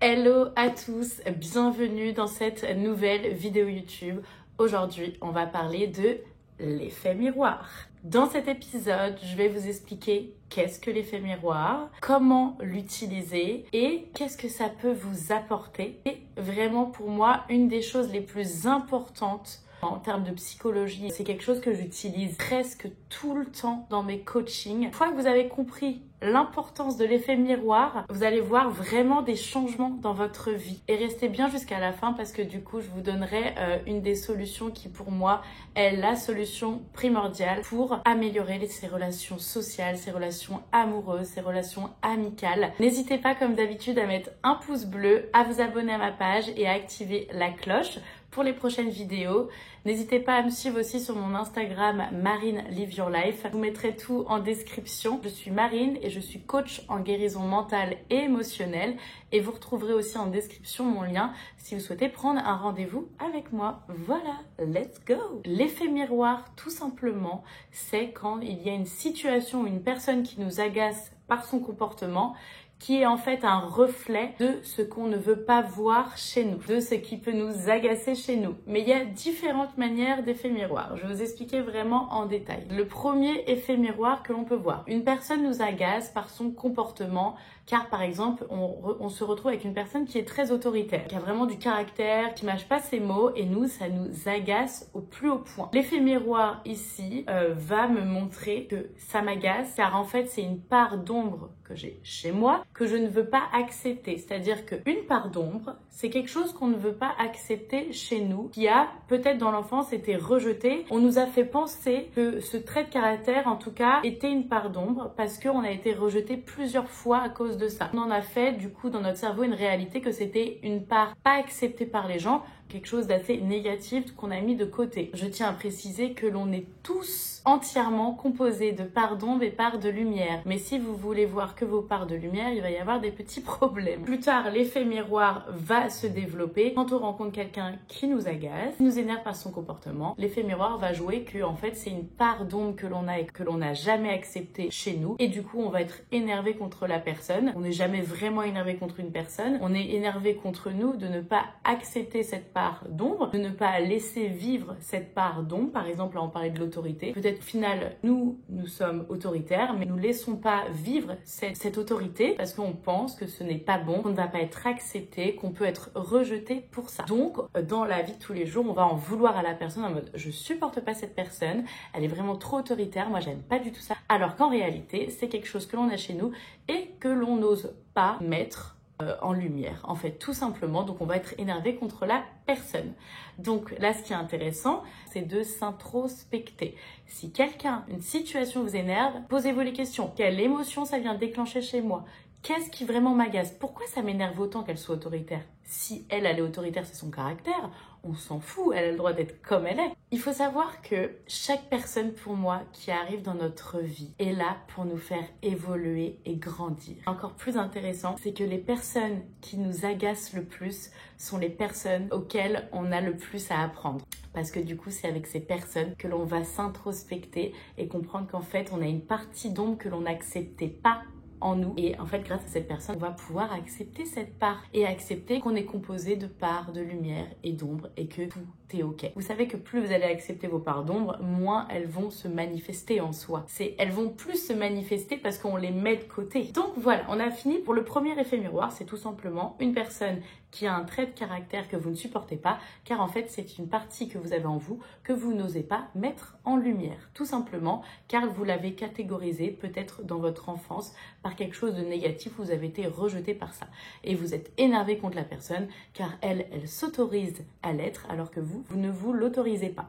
Hello à tous, bienvenue dans cette nouvelle vidéo YouTube. Aujourd'hui, on va parler de l'effet miroir. Dans cet épisode, je vais vous expliquer qu'est-ce que l'effet miroir, comment l'utiliser et qu'est-ce que ça peut vous apporter. Et vraiment pour moi, une des choses les plus importantes en termes de psychologie, c'est quelque chose que j'utilise presque tout le temps dans mes coachings. Une fois que vous avez compris l'importance de l'effet miroir, vous allez voir vraiment des changements dans votre vie. Et restez bien jusqu'à la fin parce que du coup, je vous donnerai une des solutions qui pour moi est la solution primordiale pour améliorer ses relations sociales, ses relations amoureuses, ses relations amicales. N'hésitez pas comme d'habitude à mettre un pouce bleu, à vous abonner à ma page et à activer la cloche pour les prochaines vidéos. N'hésitez pas à me suivre aussi sur mon Instagram Marine Live Your Life. Je vous mettrai tout en description. Je suis Marine et je suis coach en guérison mentale et émotionnelle. Et vous retrouverez aussi en description mon lien si vous souhaitez prendre un rendez-vous avec moi. Voilà, let's go! L'effet miroir, tout simplement, c'est quand il y a une situation ou une personne qui nous agace par son comportement, qui est en fait un reflet de ce qu'on ne veut pas voir chez nous, de ce qui peut nous agacer chez nous. Mais il y a différentes manières d'effet miroir. Je vais vous expliquer vraiment en détail. Le premier effet miroir que l'on peut voir. Une personne nous agace par son comportement, car par exemple, on se retrouve avec une personne qui est très autoritaire, qui a vraiment du caractère, qui mâche pas ses mots, et nous, ça nous agace au plus haut point. L'effet miroir ici va me montrer que ça m'agace, car en fait, c'est une part d'ombre que j'ai chez moi, que je ne veux pas accepter. C'est-à-dire qu'une part d'ombre, c'est quelque chose qu'on ne veut pas accepter chez nous, qui a peut-être dans l'enfance été rejeté. On nous a fait penser que ce trait de caractère, en tout cas, était une part d'ombre parce qu'on a été rejeté plusieurs fois à cause de ça. On en a fait, du coup, dans notre cerveau, une réalité que c'était une part pas acceptée par les gens, quelque chose d'assez négatif qu'on a mis de côté. Je tiens à préciser que l'on est tous entièrement composés de parts d'ombre et parts de lumière. Mais si vous voulez voir que vos parts de lumière, il va y avoir des petits problèmes. Plus tard, l'effet miroir va se développer. Quand on rencontre quelqu'un qui nous agace, qui nous énerve par son comportement, l'effet miroir va jouer que en fait c'est une part d'ombre que l'on a et que l'on n'a jamais acceptée chez nous. Et du coup, on va être énervé contre la personne. On n'est jamais vraiment énervé contre une personne. On est énervé contre nous de ne pas accepter cette part d'ombre, de ne pas laisser vivre cette part d'ombre. Par exemple, là on parlait de l'autorité. Peut-être au final, nous sommes autoritaires, mais nous ne laissons pas vivre cette autorité parce qu'on pense que ce n'est pas bon, qu'on ne va pas être accepté, qu'on peut être rejeté pour ça. Donc, dans la vie de tous les jours, on va en vouloir à la personne en mode « je supporte pas cette personne, elle est vraiment trop autoritaire, moi j'aime pas du tout ça ». Alors qu'en réalité, c'est quelque chose que l'on a chez nous et que l'on n'ose pas mettre en lumière, en fait, tout simplement. Donc on va être énervé contre la personne. Donc là, ce qui est intéressant, c'est de s'introspecter. Si quelqu'un, une situation vous énerve, posez-vous les questions. Quelle émotion ça vient déclencher chez moi? Qu'est-ce qui vraiment m'agace? Pourquoi ça m'énerve autant qu'elle soit autoritaire? Si elle est autoritaire, c'est son caractère, on s'en fout, elle a le droit d'être comme elle est. Il faut savoir que chaque personne, pour moi, qui arrive dans notre vie est là pour nous faire évoluer et grandir. Encore plus intéressant, c'est que les personnes qui nous agacent le plus sont les personnes auxquelles on a le plus à apprendre. Parce que du coup, c'est avec ces personnes que l'on va s'introspecter et comprendre qu'en fait, on a une partie d'ombre que l'on n'acceptait pas en nous. Et en fait, grâce à cette personne, on va pouvoir accepter cette part et accepter qu'on est composé de parts de lumière et d'ombre et que tout est ok. Vous savez que plus vous allez accepter vos parts d'ombre, moins elles vont se manifester en soi. Elles vont plus se manifester parce qu'on les met de côté. Donc voilà, on a fini pour le premier effet miroir. C'est tout simplement une personne qui a un trait de caractère que vous ne supportez pas, car en fait, c'est une partie que vous avez en vous que vous n'osez pas mettre en lumière. Tout simplement, car vous l'avez catégorisé peut-être dans votre enfance par quelque chose de négatif, vous avez été rejeté par ça. Et vous êtes énervé contre la personne, car elle s'autorise à l'être, alors que vous ne vous l'autorisez pas.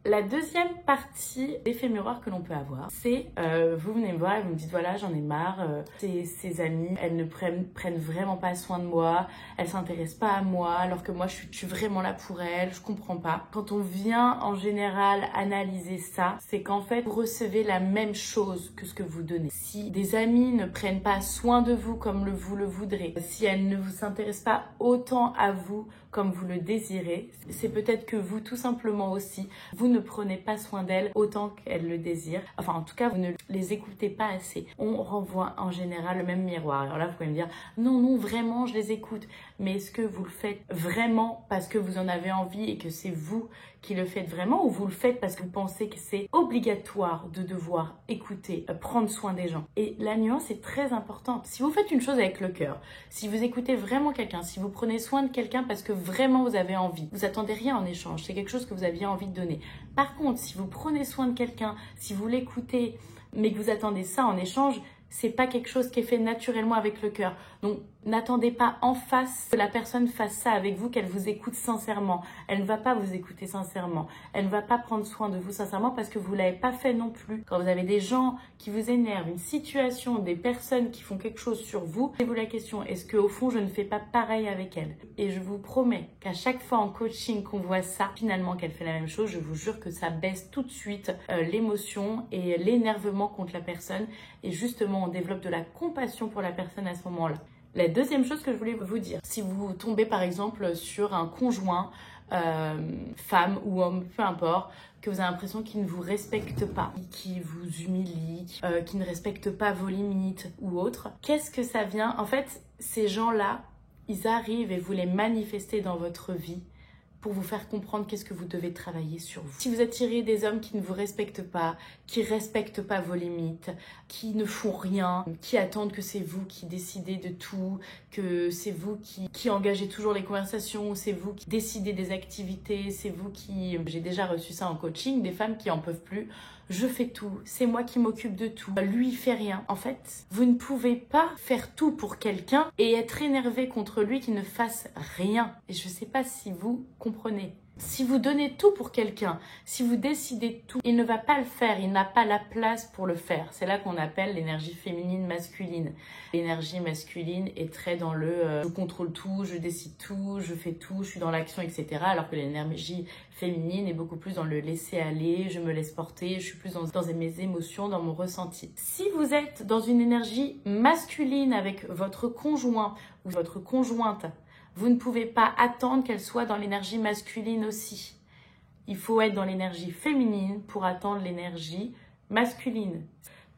La deuxième partie d'effet miroir que l'on peut avoir, c'est vous venez me voir et vous me dites voilà, j'en ai marre, ces amies, elles ne prennent vraiment pas soin de moi, elles s'intéressent pas à moi alors que moi je suis vraiment là pour elles, je comprends pas. Quand on vient en général analyser ça, c'est qu'en fait vous recevez la même chose que ce que vous donnez. Si des amies ne prennent pas soin de vous comme vous le voudrez, si elles ne vous s'intéressent pas autant à vous comme vous le désirez. C'est peut-être que vous, tout simplement aussi, vous ne prenez pas soin d'elles autant qu'elles le désirent. Enfin, en tout cas, vous ne les écoutez pas assez. On renvoie en général le même miroir. Alors là, vous pouvez me dire, non, non, vraiment, je les écoute. Mais est-ce que vous le faites vraiment parce que vous en avez envie et que c'est vous qui le faites vraiment, ou vous le faites parce que vous pensez que c'est obligatoire de devoir écouter, prendre soin des gens? Et la nuance est très importante. Si vous faites une chose avec le cœur, si vous écoutez vraiment quelqu'un, si vous prenez soin de quelqu'un parce que vraiment vous avez envie, vous attendez rien en échange, c'est quelque chose que vous aviez envie de donner. Par contre, si vous prenez soin de quelqu'un, si vous l'écoutez, mais que vous attendez ça en échange, c'est pas quelque chose qui est fait naturellement avec le cœur. Donc, n'attendez pas en face que la personne fasse ça avec vous, qu'elle vous écoute sincèrement. Elle ne va pas vous écouter sincèrement. Elle ne va pas prendre soin de vous sincèrement parce que vous ne l'avez pas fait non plus. Quand vous avez des gens qui vous énervent, une situation, des personnes qui font quelque chose sur vous, posez-vous la question, est-ce qu'au fond, je ne fais pas pareil avec elle? Et je vous promets qu'à chaque fois en coaching qu'on voit ça, finalement qu'elle fait la même chose, je vous jure que ça baisse tout de suite l'émotion et l'énervement contre la personne. Et justement, on développe de la compassion pour la personne à ce moment-là. La deuxième chose que je voulais vous dire, si vous tombez par exemple sur un conjoint, femme ou homme, peu importe, que vous avez l'impression qu'il ne vous respecte pas, qu'il vous humilie, qu'il ne respecte pas vos limites ou autres, qu'est-ce que ça vient? En fait, ces gens-là, ils arrivent et vous les manifestez dans votre vie pour vous faire comprendre qu'est-ce que vous devez travailler sur vous. Si vous attirez des hommes qui ne vous respectent pas, qui ne respectent pas vos limites, qui ne font rien, qui attendent que c'est vous qui décidez de tout, que c'est vous qui engagez toujours les conversations, c'est vous qui décidez des activités, c'est vous qui... J'ai déjà reçu ça en coaching, des femmes qui en peuvent plus. Je fais tout, c'est moi qui m'occupe de tout, lui il fait rien. En fait, vous ne pouvez pas faire tout pour quelqu'un et être énervé contre lui qui ne fasse rien. Et je ne sais pas si vous comprenez. Si vous donnez tout pour quelqu'un, si vous décidez tout, il ne va pas le faire, il n'a pas la place pour le faire. C'est là qu'on appelle l'énergie féminine masculine. L'énergie masculine est très dans le je contrôle tout, je décide tout, je fais tout, je suis dans l'action, etc. Alors que l'énergie féminine est beaucoup plus dans le laisser aller, je me laisse porter, je suis plus dans mes émotions, dans mon ressenti. Si vous êtes dans une énergie masculine avec votre conjoint ou votre conjointe, vous ne pouvez pas attendre qu'elle soit dans l'énergie masculine aussi. Il faut être dans l'énergie féminine pour attendre l'énergie masculine.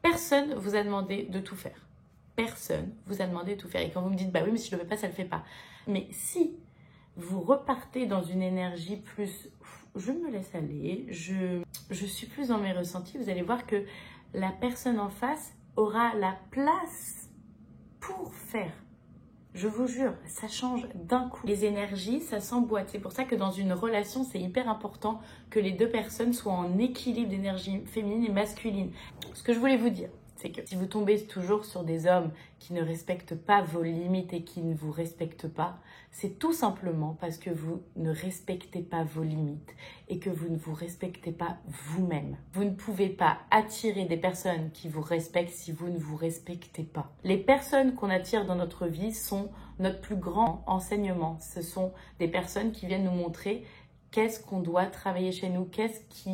Personne vous a demandé de tout faire. Personne vous a demandé de tout faire. Et quand vous me dites, bah oui, mais si je ne le fais pas, ça ne le fait pas. Mais si vous repartez dans une énergie plus, je me laisse aller, je suis plus dans mes ressentis, vous allez voir que la personne en face aura la place pour faire. Je vous jure, ça change d'un coup. Les énergies, ça s'emboîte. C'est pour ça que dans une relation, c'est hyper important que les deux personnes soient en équilibre d'énergie féminine et masculine. Ce que je voulais vous dire, c'est que si vous tombez toujours sur des hommes qui ne respectent pas vos limites et qui ne vous respectent pas, c'est tout simplement parce que vous ne respectez pas vos limites et que vous ne vous respectez pas vous-même. Vous ne pouvez pas attirer des personnes qui vous respectent si vous ne vous respectez pas. Les personnes qu'on attire dans notre vie sont notre plus grand enseignement. Ce sont des personnes qui viennent nous montrer qu'est-ce qu'on doit travailler chez nous,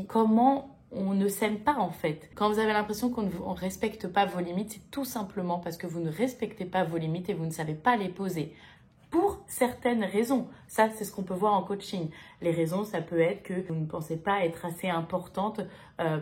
comment on ne s'aime pas en fait. Quand vous avez l'impression qu'on ne respecte pas vos limites, c'est tout simplement parce que vous ne respectez pas vos limites et vous ne savez pas les poser. Pour certaines raisons. Ça, c'est ce qu'on peut voir en coaching. Les raisons, ça peut être que vous ne pensez pas être assez importante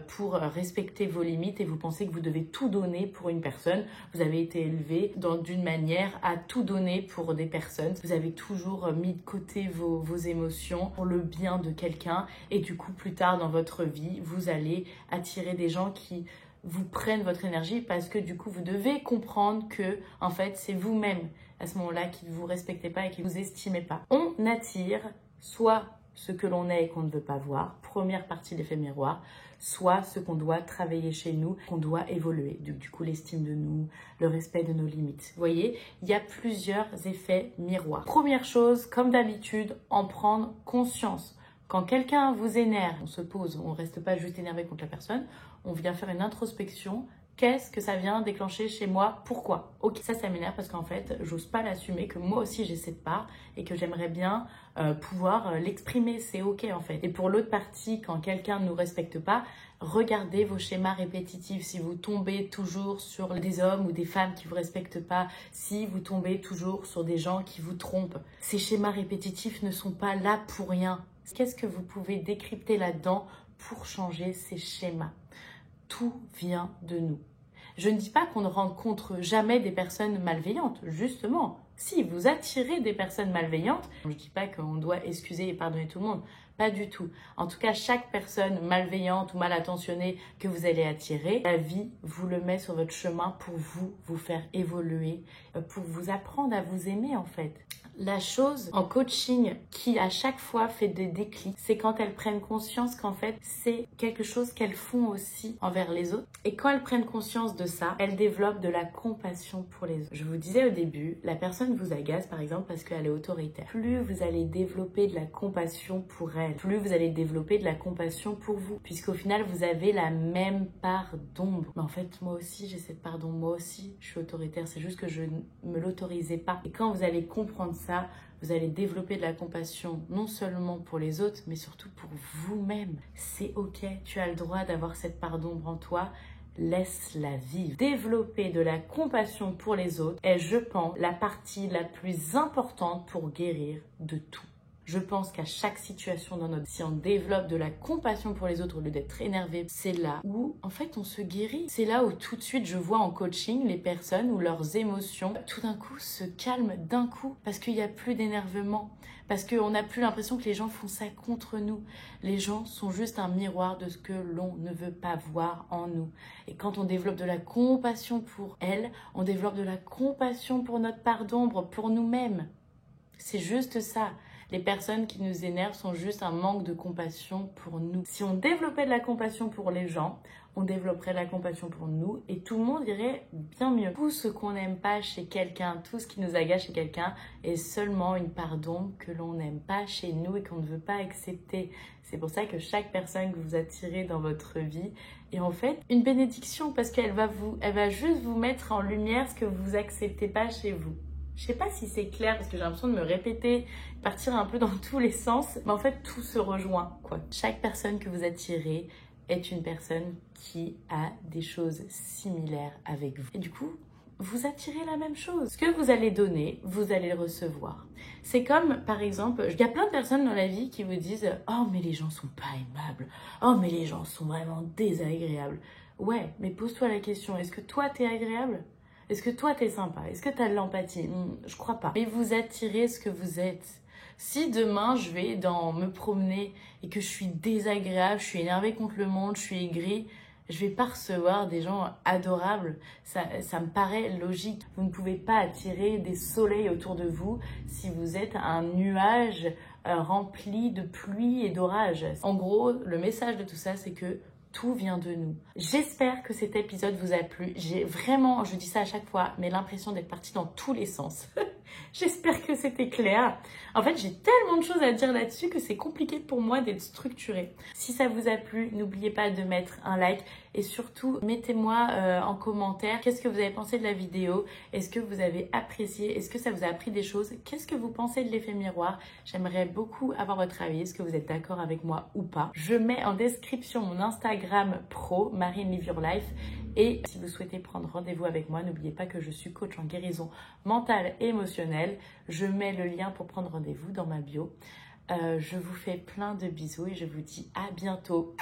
pour respecter vos limites et vous pensez que vous devez tout donner pour une personne. Vous avez été élevé d'une manière à tout donner pour des personnes. Vous avez toujours mis de côté vos émotions pour le bien de quelqu'un et du coup, plus tard dans votre vie, vous allez attirer des gens qui vous prennent votre énergie parce que du coup, vous devez comprendre que en fait, c'est vous-même à ce moment-là qui ne vous respectez pas et qui ne vous estimez pas. On attire soit ce que l'on est et qu'on ne veut pas voir, première partie de l'effet miroir, soit ce qu'on doit travailler chez nous, qu'on doit évoluer. Du coup, l'estime de nous, le respect de nos limites. Vous voyez, il y a plusieurs effets miroirs. Première chose, comme d'habitude, en prendre conscience. Quand quelqu'un vous énerve, on se pose, on ne reste pas juste énervé contre la personne, on vient faire une introspection. Qu'est-ce que ça vient déclencher chez moi? Pourquoi? Ok, ça m'énerve parce qu'en fait, j'ose pas l'assumer que moi aussi j'ai cette part et que j'aimerais bien pouvoir l'exprimer. C'est ok en fait. Et pour l'autre partie, quand quelqu'un ne nous respecte pas, regardez vos schémas répétitifs. Si vous tombez toujours sur des hommes ou des femmes qui ne vous respectent pas, si vous tombez toujours sur des gens qui vous trompent, ces schémas répétitifs ne sont pas là pour rien. Qu'est-ce que vous pouvez décrypter là-dedans pour changer ces schémas? Tout vient de nous. Je ne dis pas qu'on ne rencontre jamais des personnes malveillantes, justement. Si vous attirez des personnes malveillantes, je ne dis pas qu'on doit excuser et pardonner tout le monde, pas du tout. En tout cas, chaque personne malveillante ou mal intentionnée que vous allez attirer, la vie vous le met sur votre chemin pour vous faire évoluer, pour vous apprendre à vous aimer en fait. La chose en coaching qui à chaque fois fait des déclics, c'est quand elles prennent conscience qu'en fait c'est quelque chose qu'elles font aussi envers les autres. Et quand elles prennent conscience de ça, elles développent de la compassion pour les autres. Je vous disais au début, la personne vous agace par exemple parce qu'elle est autoritaire. Plus vous allez développer de la compassion pour elle, plus vous allez développer de la compassion pour vous. Puisqu'au final vous avez la même part d'ombre. Mais en fait moi aussi j'ai cette part d'ombre, moi aussi je suis autoritaire, c'est juste que je ne me l'autorisais pas. Et quand vous allez comprendre ça, vous allez développer de la compassion non seulement pour les autres, mais surtout pour vous-même. C'est ok, tu as le droit d'avoir cette part d'ombre en toi, laisse-la vivre. Développer de la compassion pour les autres est, je pense, la partie la plus importante pour guérir de tout. Je pense qu'à chaque situation dans notre vie, si on développe de la compassion pour les autres au lieu d'être énervé, c'est là où, en fait, on se guérit. C'est là où tout de suite, je vois en coaching les personnes où leurs émotions, tout d'un coup, se calment d'un coup parce qu'il n'y a plus d'énervement. Parce qu'on n'a plus l'impression que les gens font ça contre nous. Les gens sont juste un miroir de ce que l'on ne veut pas voir en nous. Et quand on développe de la compassion pour elles, on développe de la compassion pour notre part d'ombre, pour nous-mêmes. C'est juste ça. Les personnes qui nous énervent sont juste un manque de compassion pour nous. Si on développait de la compassion pour les gens, on développerait de la compassion pour nous et tout le monde irait bien mieux. Tout ce qu'on n'aime pas chez quelqu'un, tout ce qui nous agace chez quelqu'un est seulement une part d'ombre que l'on n'aime pas chez nous et qu'on ne veut pas accepter. C'est pour ça que chaque personne que vous attirez dans votre vie est en fait une bénédiction parce qu'elle va juste vous mettre en lumière ce que vous acceptez pas chez vous. Je sais pas si c'est clair parce que j'ai l'impression de me répéter, partir un peu dans tous les sens, mais en fait tout se rejoint quoi. Chaque personne que vous attirez est une personne qui a des choses similaires avec vous. Et du coup, vous attirez la même chose. Ce que vous allez donner, vous allez le recevoir. C'est comme, par exemple, il y a plein de personnes dans la vie qui vous disent « Oh, mais les gens sont pas aimables. Oh, mais les gens sont vraiment désagréables. » Ouais, mais pose-toi la question, est-ce que toi, t'es agréable ? Est-ce que toi, t'es sympa? Est-ce que t'as de l'empathie? Je crois pas. Mais vous attirez ce que vous êtes. Si demain, je vais me promener et que je suis désagréable, je suis énervée contre le monde, je suis aigrie, je vais pas recevoir des gens adorables. Ça me paraît logique. Vous ne pouvez pas attirer des soleils autour de vous si vous êtes un nuage rempli de pluie et d'orage. En gros, le message de tout ça, c'est que tout vient de nous. J'espère que cet épisode vous a plu. J'ai vraiment, je dis ça à chaque fois, mais l'impression d'être partie dans tous les sens. J'espère que c'était clair. En fait, j'ai tellement de choses à dire là-dessus que c'est compliqué pour moi d'être structurée. Si ça vous a plu, n'oubliez pas de mettre un like et surtout, mettez-moi en commentaire qu'est-ce que vous avez pensé de la vidéo. Est-ce que vous avez apprécié? Est-ce que ça vous a appris des choses? Qu'est-ce que vous pensez de l'effet miroir? J'aimerais beaucoup avoir votre avis. Est-ce que vous êtes d'accord avec moi ou pas? Je mets en description mon Instagram pro, Marine Live Your Life. Et si vous souhaitez prendre rendez-vous avec moi, n'oubliez pas que je suis coach en guérison mentale et émotionnelle. Je mets le lien pour prendre rendez-vous dans ma bio. Je vous fais plein de bisous et je vous dis à bientôt.